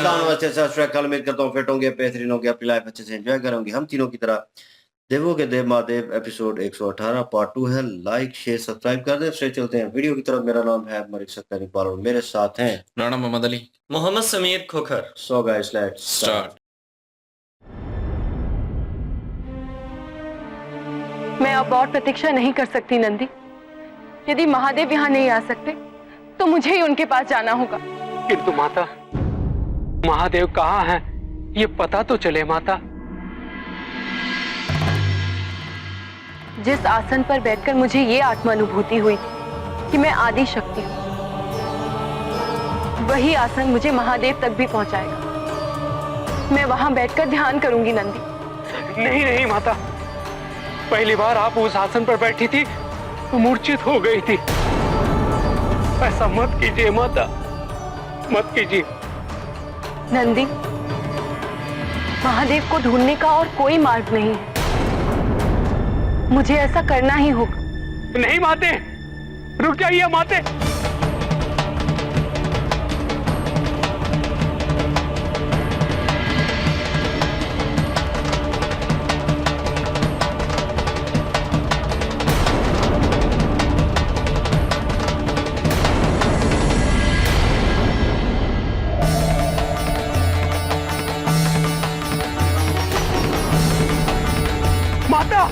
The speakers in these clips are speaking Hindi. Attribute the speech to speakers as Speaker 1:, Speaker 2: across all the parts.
Speaker 1: अस्सलाम नमस्ते सत श्री अकाल। उम्मीद करता हूँ फिट होंगे, बेहतरीन होंगे, अपनी लाइफ अच्छे से एंजॉय करेंगे। हम तीनों की तरह देवों के देव महादेव एपिसोड 118 पार्ट 2 है। लाइक शेयर सब्सक्राइब कर दें। फिर चलते हैं वीडियो की तरफ। मेरा नाम है मलिक सत्तर इकबाल और मेरे साथ हैं
Speaker 2: Rana Mohammad Ali,
Speaker 3: Mohammad Sameer Khokhar.
Speaker 1: So guys let's
Speaker 2: start.
Speaker 4: मैं अब और प्रतीक्षा नहीं कर सकती नंदी। यदि महादेव यहाँ नहीं आ सकते तो मुझे ही उनके पास जाना होगा।
Speaker 5: किंतु माता, महादेव कहाँ हैं? ये पता तो चले माता।
Speaker 4: जिस आसन पर बैठकर मुझे ये आत्मानुभूति हुई थी कि मैं आदि शक्ति हूँ, वही आसन मुझे महादेव तक भी पहुंचाएगा। मैं वहां बैठकर ध्यान करूंगी नंदी।
Speaker 5: नहीं नहीं माता, पहली बार आप उस आसन पर बैठी थी तो मूर्छित हो गई थी। ऐसा मत कीजिए माता, मत कीजिए।
Speaker 4: नंदी, महादेव को ढूंढने का और कोई मार्ग नहीं है। मुझे ऐसा करना ही होगा।
Speaker 5: नहीं माते, रुक जाइए माते। माता,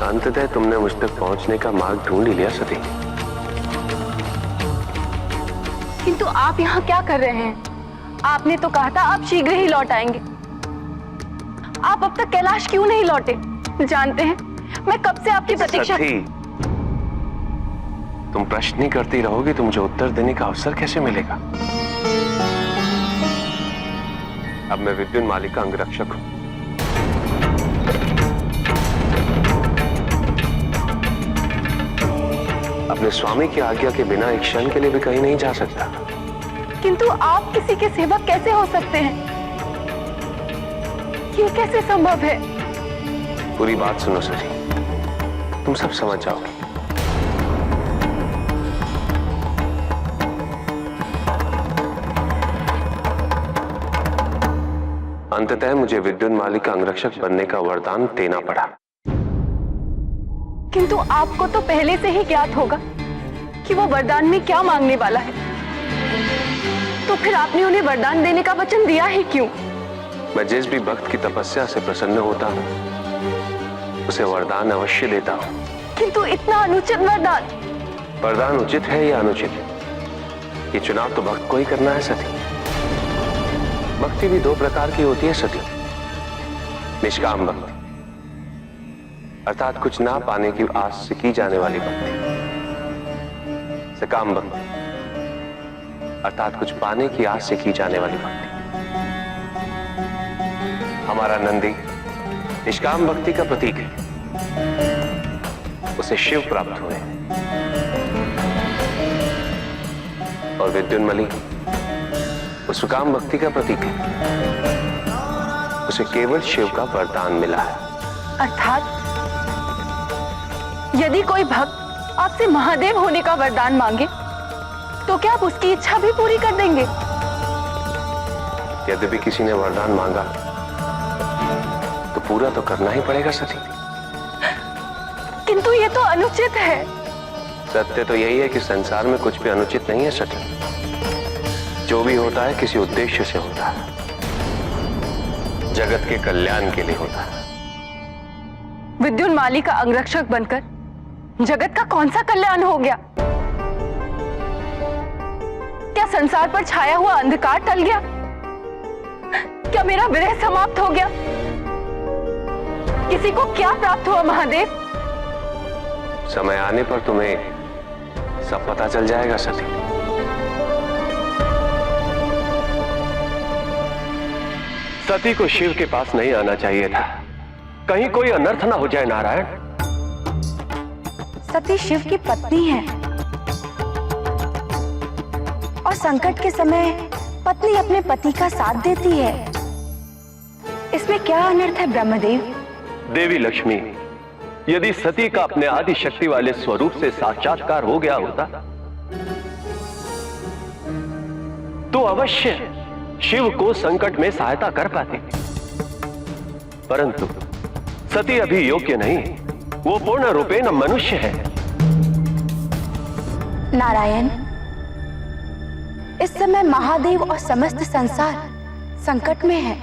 Speaker 6: अंततः तुमने मुझ तक पहुंचने का मार्ग ढूंढ ही लिया सती।
Speaker 4: किंतु आप यहाँ क्या कर रहे हैं? आपने तो कहा था आप शीघ्र ही लौट आएंगे। आप अब तक कैलाश क्यों नहीं लौटे? जानते हैं, मैं कब से आपकी प्रतीक्षा।
Speaker 6: सती, तुम प्रश्न ही करती रहोगी तो मुझे उत्तर देने का अवसर कैसे मिलेगा? अब मैं विद्युन मालिक का अंगरक्षक हूं। अपने स्वामी की आज्ञा के बिना एक क्षण के लिए भी कहीं नहीं जा सकता।
Speaker 4: किंतु आप किसी के सेवक कैसे हो सकते हैं? ये कैसे संभव है?
Speaker 6: पूरी बात सुनो सती, तुम सब समझ जाओगे। अंततः मुझे विद्युन मालिक का अंगरक्षक बनने का वरदान देना पड़ा।
Speaker 4: किंतु आपको तो पहले से ही ज्ञात होगा कि वो वरदान में क्या मांगने वाला है। तो फिर आपने उन्हें वरदान देने का वचन दिया ही क्यों?
Speaker 6: मैं जिस भी भक्त की तपस्या से प्रसन्न होता हूं, उसे वरदान अवश्य देता हूं।
Speaker 4: किंतु इतना अनुचित वरदान।
Speaker 6: वरदान उचित है या अनुचित, ये चुनाव तो भक्त को ही करना है सती। भक्ति भी दो प्रकार की होती है सती। निष्काम भक्ति अर्थात कुछ ना पाने की आस से की जाने वाली भक्ति। सकाम भक्ति अर्थात कुछ पाने की आस से की जाने वाली भक्ति। हमारा नंदी निष्काम भक्ति का प्रतीक है। उसे शिव प्राप्त हुए और विद्युन्मली उस सुकाम भक्ति का प्रतीक है। उसे केवल शिव का वरदान मिला है।
Speaker 4: अर्थात यदि कोई भक्त आपसे महादेव होने का वरदान मांगे तो क्या आप उसकी इच्छा भी पूरी कर देंगे?
Speaker 6: यद्यपि किसी ने वरदान मांगा तो पूरा तो करना ही पड़ेगा सती।
Speaker 4: किंतु ये तो अनुचित है।
Speaker 6: सत्य तो यही है कि संसार में कुछ भी अनुचित नहीं है सती। जो भी होता है किसी उद्देश्य से होता है, जगत के कल्याण के लिए होता है।
Speaker 4: विद्युन माली का अंगरक्षक बनकर जगत का कौन सा कल्याण हो गया? क्या संसार पर छाया हुआ अंधकार टल गया? क्या मेरा विरह समाप्त हो गया? किसी को क्या प्राप्त हुआ महादेव?
Speaker 6: समय आने पर तुम्हें सब पता चल जाएगा सती। सती को शिव के पास नहीं आना चाहिए था। कहीं कोई अनर्थ ना हो जाए नारायण।
Speaker 2: सती शिव की पत्नी है और संकट के समय पत्नी अपने पति का साथ देती है। इसमें क्या अनर्थ है ब्रह्मदेव?
Speaker 6: देवी लक्ष्मी, यदि सती का अपने आदि शक्ति वाले स्वरूप से साक्षात्कार हो गया होता तो अवश्य शिव को संकट में सहायता कर पाते, परंतु सती अभी योग्य नहीं, वो पूर्ण रूपेण मनुष्य है।
Speaker 2: नारायण, इस समय महादेव और समस्त संसार संकट में है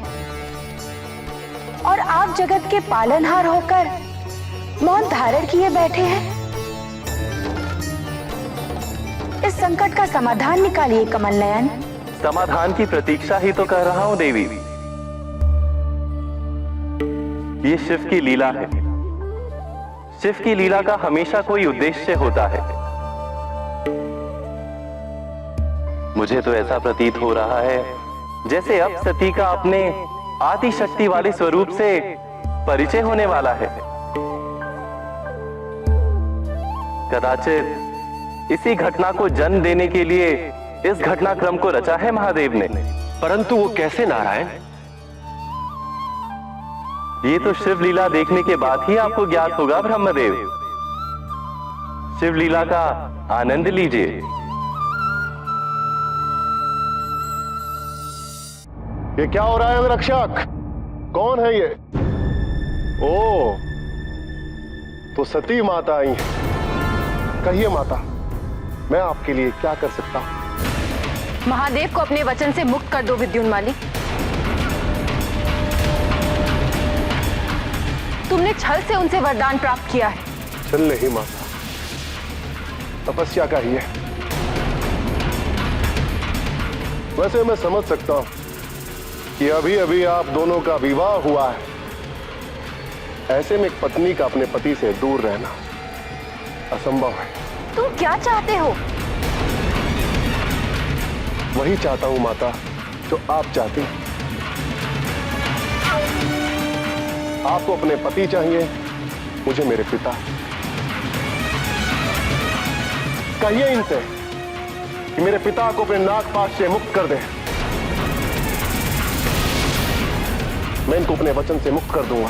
Speaker 2: और आप जगत के पालनहार होकर मौन धारण किए बैठे हैं। इस संकट का समाधान निकालिए कमल नयन।
Speaker 6: समाधान की प्रतीक्षा ही तो कर रहा हूं देवी। ये शिव की लीला है। शिव की लीला का हमेशा कोई उद्देश्य होता है। मुझे तो ऐसा प्रतीत हो रहा है जैसे अब सती का अपने आदि शक्ति वाले स्वरूप से परिचय होने वाला है। कदाचित इसी घटना को जन्म देने के लिए इस घटनाक्रम को रचा है महादेव ने, परंतु वो कैसे नारायण? ये तो शिव लीला देखने के बाद ही आपको ज्ञात होगा ब्रह्मदेव। शिव लीला का आनंद लीजिए।
Speaker 7: ये क्या हो रहा है रक्षक? कौन है ये? ओ, तो सती माता आई है। कहिए माता, मैं आपके लिए क्या कर सकता हूं?
Speaker 4: महादेव को अपने वचन से मुक्त कर दो विद्युन्माली। तुमने छल से उनसे वरदान प्राप्त किया है।
Speaker 7: छल नहीं माता, तपस्या का ही है। वैसे मैं समझ सकता हूं कि अभी अभी आप दोनों का विवाह हुआ है, ऐसे में एक पत्नी का अपने पति से दूर रहना असंभव है।
Speaker 4: तुम क्या चाहते हो?
Speaker 7: वही चाहता हूं माता जो आप चाहती हैं। आपको अपने पति चाहिए, मुझे मेरे पिता। कहिए इनसे कि मेरे पिता को अपने नागपाश से मुक्त कर दें। मैं इनको अपने वचन से मुक्त कर दूंगा।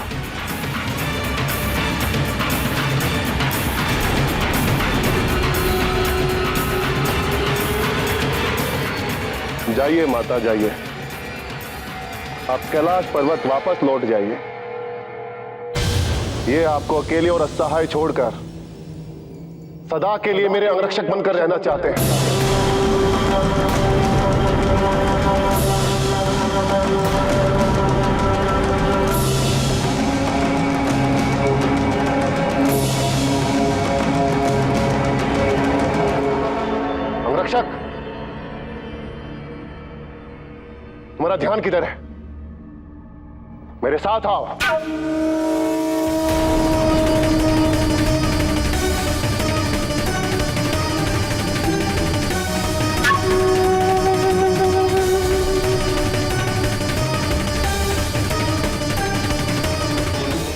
Speaker 7: जाइए माता, जाइए। आप कैलाश पर्वत वापस लौट जाइए। ये आपको अकेले और असहाय छोड़कर सदा के लिए मेरे अंगरक्षक बनकर रहना चाहते हैं। अंगरक्षक, तुम्हारा ध्यान किधर है? मेरे साथ आओ।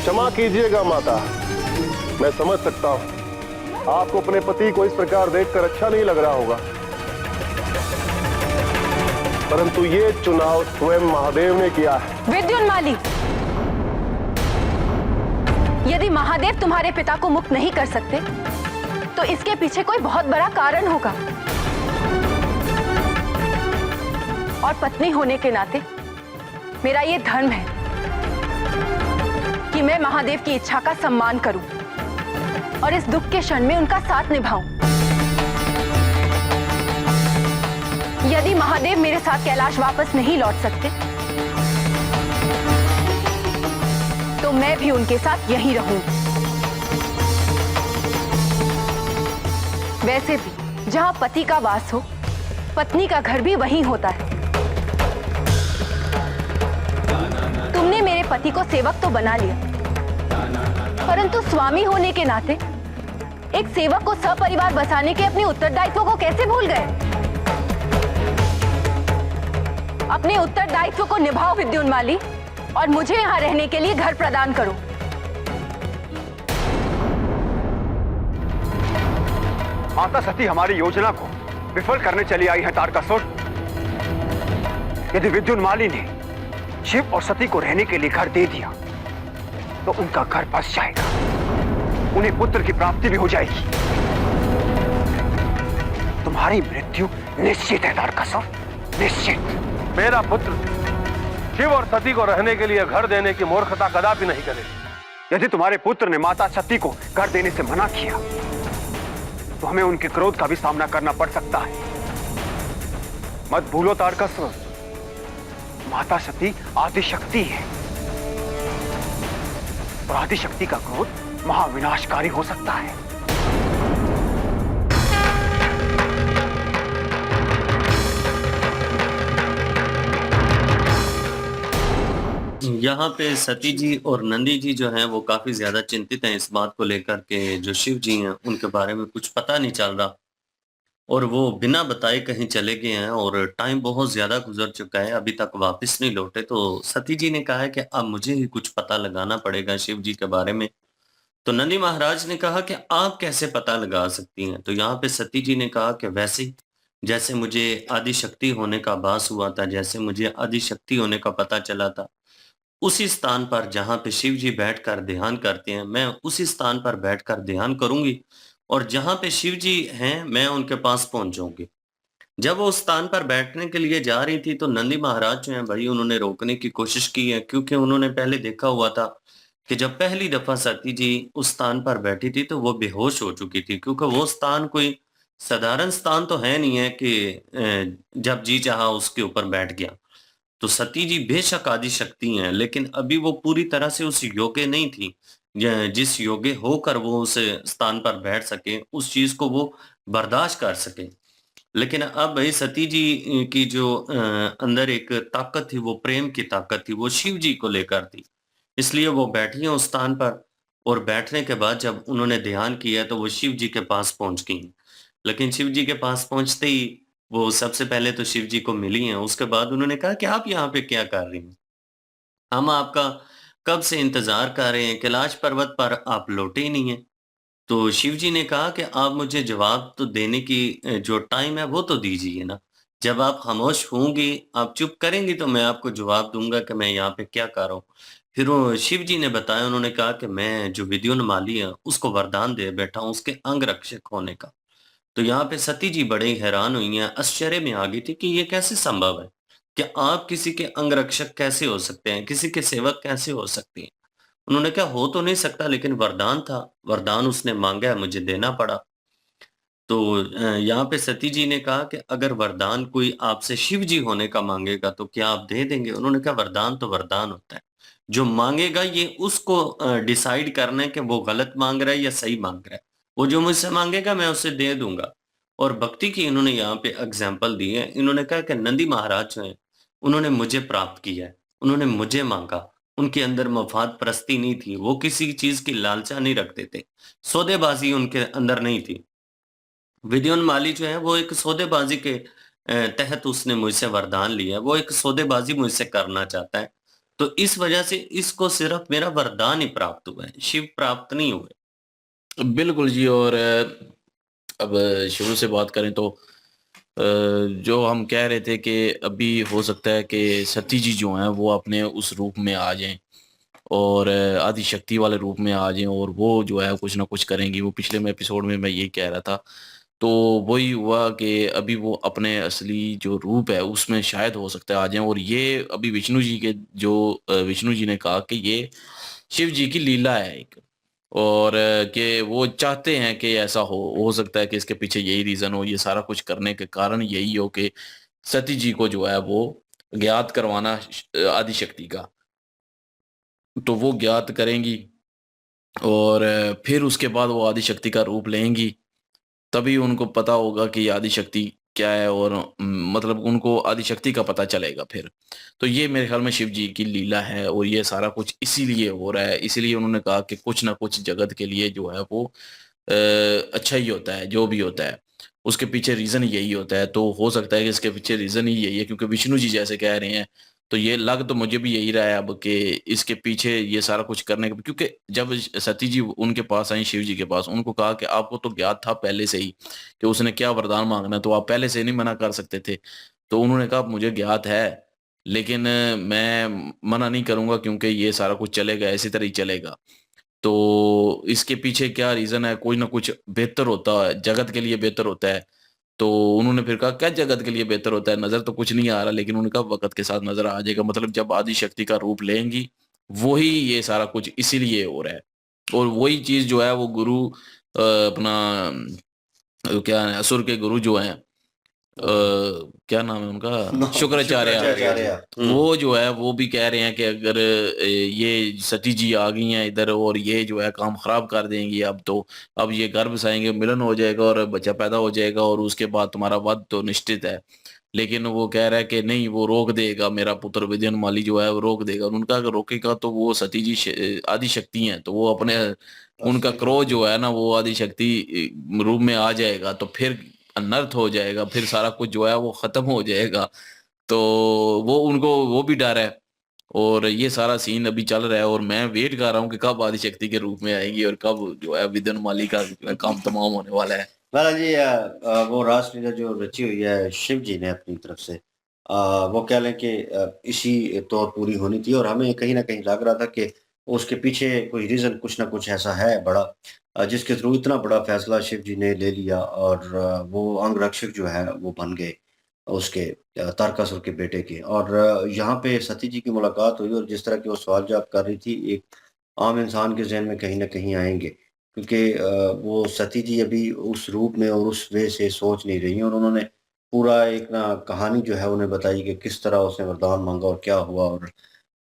Speaker 7: क्षमा कीजिएगा माता, मैं समझ सकता हूं आपको अपने पति को इस प्रकार देखकर अच्छा नहीं लग रहा होगा, परंतु ये चुनाव स्वयं महादेव ने किया है।
Speaker 4: विद्युन्माली, यदि महादेव तुम्हारे पिता को मुक्त नहीं कर सकते तो इसके पीछे कोई बहुत बड़ा कारण होगा। और पत्नी होने के नाते मेरा ये धर्म है कि मैं महादेव की इच्छा का सम्मान करूं और इस दुख के क्षण में उनका साथ निभाऊं। यदि महादेव मेरे साथ कैलाश वापस नहीं लौट सकते तो मैं भी उनके साथ यहीं रहूं। वैसे भी जहां पति का वास हो, पत्नी का घर भी वहीं होता है। तुमने मेरे पति को सेवक तो बना लिया, परंतु स्वामी होने के नाते एक सेवक को सपरिवार बसाने के अपने उत्तरदायित्व को कैसे भूल गए? अपने उत्तरदायित्व को निभाओ विद्युन्माली, और मुझे यहाँ रहने के लिए घर प्रदान करो।
Speaker 5: माता सती हमारी योजना को विफल करने चली आई है तारकासुर। यदि विद्युन्माली ने शिव और सती को रहने के लिए घर दे दिया तो उनका घर बस जाएगा, उन्हें पुत्र की प्राप्ति भी हो जाएगी। तुम्हारी मृत्यु निश्चित है तारकासुर, निश्चित।
Speaker 7: मेरा पुत्र शिव और सती को रहने के लिए घर देने की मूर्खता कदापि नहीं करेगी।
Speaker 5: यदि तुम्हारे पुत्र ने माता सती को घर देने से मना किया तो हमें उनके क्रोध का भी सामना करना पड़ सकता है। मत भूलो तारकासुर, माता सती आदिशक्ति है और आदिशक्ति का क्रोध महाविनाशकारी हो सकता है।
Speaker 3: यहाँ पे सती जी और नंदी जी जो हैं वो काफी ज्यादा चिंतित हैं इस बात को लेकर के जो शिव जी हैं उनके बारे में कुछ पता नहीं चल रहा और वो बिना बताए कहीं चले गए हैं और टाइम बहुत ज्यादा गुजर चुका है, अभी तक वापस नहीं लौटे। तो सती जी ने कहा है कि अब मुझे ही कुछ पता लगाना पड़ेगा शिव जी के बारे में। तो नंदी महाराज ने कहा कि आप कैसे पता लगा सकती हैं? तो यहाँ पे सती जी ने कहा कि वैसे ही जैसे मुझे आदिशक्ति होने का आभास हुआ था, जैसे मुझे आदिशक्ति होने का पता चला था, उसी स्थान पर जहाँ पे शिव जी बैठकर ध्यान करते हैं, मैं उसी स्थान पर बैठकर ध्यान करूंगी और जहाँ पे शिव जी हैं, मैं उनके पास पहुंच जाऊंगी। जब वो उस स्थान पर बैठने के लिए जा रही थी तो नंदी महाराज जो हैं भाई उन्होंने रोकने की कोशिश की है, क्योंकि उन्होंने पहले देखा हुआ था कि जब पहली दफा सती जी उस स्थान पर बैठी थी तो वो बेहोश हो चुकी थी, क्योंकि वो स्थान कोई साधारण स्थान तो है नहीं है कि जब जी चाहा उसके ऊपर बैठ गया। तो सती जी बेशक आदिशक्ति हैं, लेकिन अभी वो पूरी तरह से उस योग्य नहीं थी जिस योग्य होकर वो उस स्थान पर बैठ सके, उस चीज को वो बर्दाश्त कर सके। लेकिन अब भाई सती जी की जो अंदर एक ताकत थी, वो प्रेम की ताकत थी, वो शिव जी को लेकर थी, इसलिए वो बैठी हैं उस स्थान पर और बैठने के बाद जब उन्होंने ध्यान किया तो वो शिव जी के पास पहुंच गई। लेकिन शिव जी के पास पहुंचते ही वो सबसे पहले तो शिव जी को मिली हैं, उसके बाद उन्होंने कहा कि आप यहाँ पे क्या कर रही हैं? हम आपका कब से इंतजार कर रहे हैं, कैलाश पर्वत पर आप लौटे ही नहीं हैं। तो शिव जी ने कहा कि आप मुझे जवाब तो देने की जो टाइम है वो तो दीजिए ना। जब आप खामोश होंगी, आप चुप करेंगी तो मैं आपको जवाब दूंगा कि मैं यहाँ पे क्या कर रहा हूँ। फिर वो शिव जी ने बताया, उन्होंने कहा कि मैं जो विद्युन्माली है उसको वरदान दे बैठा हूँ उसके अंग रक्षक होने का। तो यहाँ पे सती जी बड़े ही हैरान हुई हैं, आश्चर्य में आ गई थी कि ये कैसे संभव है कि आप किसी के अंगरक्षक कैसे हो सकते हैं, किसी के सेवक कैसे हो सकती हैं। उन्होंने कहा हो तो नहीं सकता, लेकिन वरदान था, वरदान उसने मांगा है, मुझे देना पड़ा। तो यहाँ पे सती जी ने कहा कि अगर वरदान कोई आपसे शिव जी होने का मांगेगा तो क्या आप दे देंगे? उन्होंने कहा वरदान तो वरदान होता है, जो मांगेगा ये उसको डिसाइड करना है कि वो गलत मांग रहा है या सही मांग रहा है। वो जो मुझसे मांगेगा मैं उसे दे दूंगा। और भक्ति की इन्होंने यहाँ पे एग्जाम्पल दी है। इन्होंने कहा कि नंदी महाराज जो है उन्होंने मुझे प्राप्त किया है, उन्होंने मुझे मांगा, उनके अंदर मफाद परस्ती नहीं थी, वो किसी चीज की लालसा नहीं रखते थे, सौदेबाजी उनके अंदर नहीं थी। विद्युन्माली जो है वो एक सौदेबाजी के तहत उसने मुझसे वरदान लिया है, वो एक सौदेबाजी मुझसे करना चाहता है। तो इस वजह से इसको सिर्फ मेरा वरदान ही प्राप्त हुआ है, शिव प्राप्त नहीं हुए।
Speaker 8: बिल्कुल जी। और अब शुरू से बात करें तो जो हम कह रहे थे कि अभी हो सकता है कि सती जी जो हैं वो अपने उस रूप में आ जाएं और आदिशक्ति वाले रूप में आ जाएं और वो जो है कुछ ना कुछ करेंगी। वो पिछले में एपिसोड में मैं यही कह रहा था, तो वही हुआ कि अभी वो अपने असली जो रूप है उसमें शायद हो सकता है आ जाएं। और ये अभी विष्णु जी के जो विष्णु जी ने कहा कि ये शिव जी की लीला है एक, और कि वो चाहते हैं कि ऐसा हो सकता है कि इसके पीछे यही रीजन हो, ये सारा कुछ करने के कारण यही हो कि सती जी को जो है वो ज्ञात करवाना आदिशक्ति का। तो वो ज्ञात करेंगी और फिर उसके बाद वो आदिशक्ति का रूप लेंगी, तभी उनको पता होगा कि आदिशक्ति क्या है और मतलब उनको आदिशक्ति का पता चलेगा फिर। तो ये मेरे ख्याल में शिव जी की लीला है और ये सारा कुछ इसीलिए हो रहा है। इसीलिए उन्होंने कहा कि कुछ ना कुछ जगत के लिए जो है वो अच्छा ही होता है, जो भी होता है उसके पीछे रीजन यही होता है। तो हो सकता है कि इसके पीछे रीजन ही यही है, क्योंकि विष्णु जी जैसे कह रहे हैं तो ये लग तो मुझे भी यही रहा है अब कि इसके पीछे ये सारा कुछ करने के, क्योंकि जब सती जी उनके पास आई शिव जी के पास, उनको कहा कि आपको तो ज्ञात था पहले से ही कि उसने क्या वरदान मांगना है, तो आप पहले से नहीं मना कर सकते थे। तो उन्होंने कहा मुझे ज्ञात है, लेकिन मैं मना नहीं करूंगा क्योंकि ये सारा कुछ चलेगा, इसी तरह ही चलेगा। तो इसके पीछे क्या रीजन है, कोई ना कुछ बेहतर होता है, जगत के लिए बेहतर होता है। तो उन्होंने फिर कहा क्या जगत के लिए बेहतर होता है, नजर तो कुछ नहीं आ रहा, लेकिन उन्होंने कहा वक्त के साथ नजर आ जाएगा। मतलब जब आदि शक्ति का रूप लेंगी वही ये सारा कुछ इसीलिए हो रहा है। और वही चीज जो है वो गुरु अपना क्या है, असुर के गुरु जो हैं, क्या नाम है उनका, शुक्राचार्य।
Speaker 1: शुक्राचार्य।
Speaker 8: वो जो है वो भी कह रहे हैं कि अगर ये सती जी आ गई हैं इधर और ये जो है काम खराब कर देंगी, अब तो अब ये घर बसाएंगे, मिलन हो जाएगा और बच्चा पैदा हो जाएगा और उसके बाद तुम्हारा वध तो निश्चित है। लेकिन वो कह रहा है कि नहीं, वो रोक देगा, मेरा पुत्र विजयन माली जो है वो रोक देगा। और उनका अगर रोकेगा तो वो सती जी आदि शक्ति हैं, तो वो अपने उनका क्रोध जो है ना वो आदि शक्ति रूप में आ जाएगा, तो फिर अनर्थ हो जाएगा, फिर सारा कुछ जो है वो खत्म हो जाएगा। तो वो उनको वो भी डर है, और ये सारा सीन अभी चल रहा है। और मैं वेट कर रहा हूँ कि कब आदिशक्ति के रूप में आएगी और कब जो है विदन माली का काम तमाम होने वाला है।
Speaker 1: महाराज जी, वो रासलीला जो रची हुई है शिव जी ने अपनी तरफ से, वो कह लें कि इसी तौर पूरी होनी थी, और हमें कहीं ना कहीं लग रहा था कि उसके पीछे कोई रीजन कुछ ना कुछ ऐसा है बड़ा, जिसके थ्रू इतना बड़ा फैसला शिव जी ने ले लिया, और वो अंग रक्षक जो है वो बन गए उसके, तारकासुर के बेटे के। और यहाँ पे सती जी की मुलाकात हुई, और जिस तरह की वो सवाल जवाब कर रही थी, एक आम इंसान के जहन में कहीं ना कहीं आएंगे, क्योंकि वो सती जी अभी उस रूप में और उस वे से सोच नहीं रही हैं, और उन्होंने पूरा एक ना कहानी जो है उन्हें बताई कि किस तरह उसने वरदान मांगा और क्या हुआ, और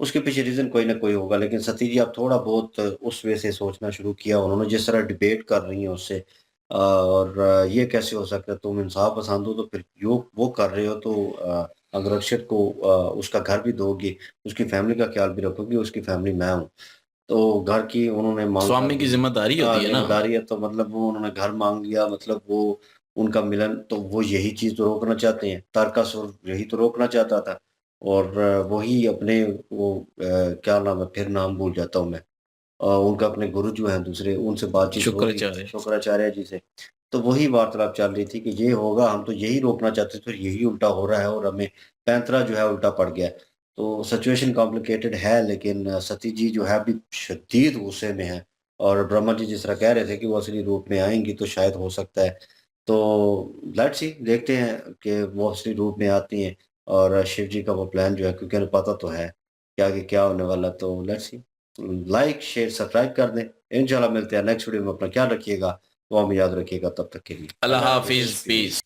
Speaker 1: उसके पीछे रीज़न कोई ना कोई होगा। लेकिन सती जी अब थोड़ा बहुत उस वे से सोचना शुरू किया उन्होंने, जिस तरह डिबेट कर रही हैं उससे, और ये कैसे हो सकता है, तुम इंसाफ पसंद हो तो फिर यो वो कर रहे हो, तो अंगरक्षक को उसका घर भी दोगे, उसकी फैमिली का ख्याल भी रखोगे, उसकी फैमिली मैं हूँ। तो घर की उन्होंने मांग कर
Speaker 8: स्वामी की
Speaker 1: ली।
Speaker 8: जिम्मेदारी होती है ना।
Speaker 1: जिम्मेदारी है, तो मतलब वो उन्होंने घर मांग लिया, मतलब वो उनका मिलन, तो वो यही चीज़ तो रोकना चाहते हैं, तारकासुर यही तो रोकना चाहता था। और वही अपने वो क्या नाम है, फिर नाम भूल जाता हूँ मैं, उनका अपने गुरु जो हैं दूसरे, उनसे बातचीत हो रही,
Speaker 8: शुक्राचार्य।
Speaker 1: शुक्राचार्य जी से। तो वही वार्तालाप चल रही थी कि ये होगा, हम तो यही रोकना चाहते थे, फिर यही उल्टा हो रहा है, और हमें पैंतरा जो है उल्टा पड़ गया है। तो सिचुएशन कॉम्प्लिकेटेड है, लेकिन सती जी जो है अभी शदीद गुस्से में है, और ब्रह्मा जी जिस तरह कह रहे थे कि वो असली रूप में आएँगी तो शायद हो सकता है। तो लेट्स सी, देखते हैं कि वो असली रूप में आती हैं, और शिव जी का वो प्लान जो है, क्योंकि उन्हें पता तो है कि आगे क्या होने वाला है। तो let's see, like, share, subscribe कर दें। इंशाल्लाह मिलते हैं नेक्स्ट वीडियो में। अपना ख्याल रखिएगा, दुआ में याद रखिएगा। तब तक के लिए
Speaker 8: अल्लाह हाफिज, पीस।